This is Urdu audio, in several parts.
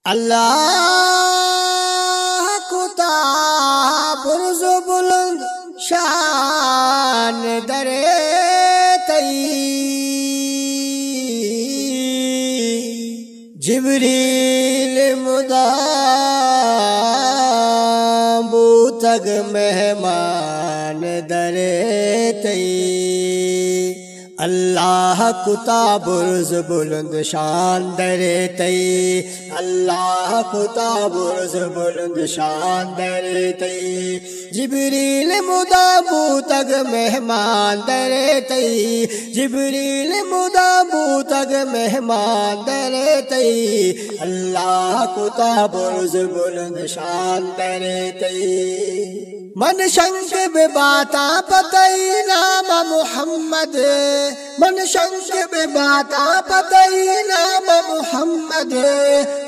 اللہ کتا برز بلند شان درے تئی جبریل مدام بوتگ مہمان درے تئی اللہ کتا برز بلند شان درے تئی اللہ کتا برز بلند شان درے تئی جبریل مدام بوتگ مہمان درے تئی جبریل مدام بوتگ مہمان درے تئی اللہ کتا برز بلند شان درے تئی من شنک بے باتا پتئی نام محمد من شنک بے باتا پتئی نام محمد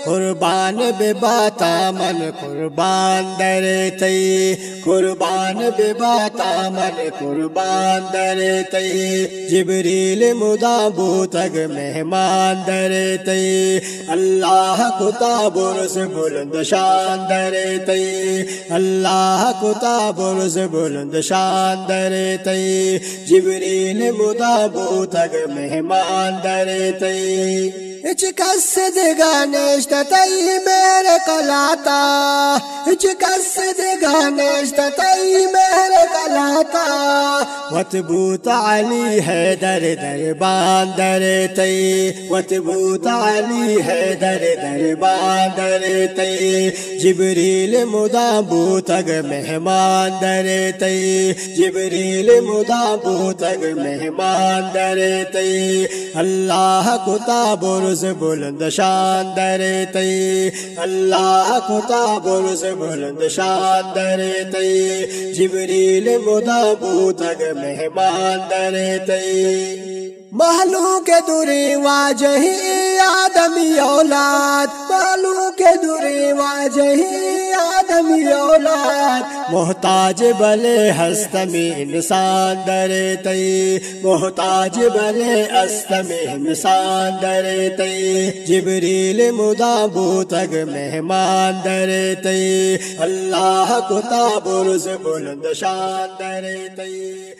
قربان بے باتا من قربان درے تئی قربان بے باتا من قربان درے تئی جبریل مدام بوتگ مہمان درے تئی اللہ کتا برز بلند شان درے تئی اللہ کتا برز بلند شان درے تئی جبریل مدام بوتگ مہمان درے تئی اچ کس دگانشت تئی میرے کلاتا اچ کس دگانشت تئی میرے کلاتا وت بوت علی حیدر دربان درے تئی وت بوت علی حیدر دربان درے تئی جبریل مدام بوتگ مہمان درے تئی جبریل مدام بوتگ مہمان درے تئی اللہ کتا برز بلند شان درے تئی اللہ کتا برز بلند شان درے تئی جبریل مدام بوتگ مہمان درے تئی مخلوق دوری واجہی آدمی اولاد مخلوق دوری واجہی آدمی اولاد محتاج بلے ہست میں انسان درے تئی محتاج بلے ہست میں انسان درے تئی جبریل مدام بوتگ مہمان درے تئی اللہ کتا برز بلند شان درے تئی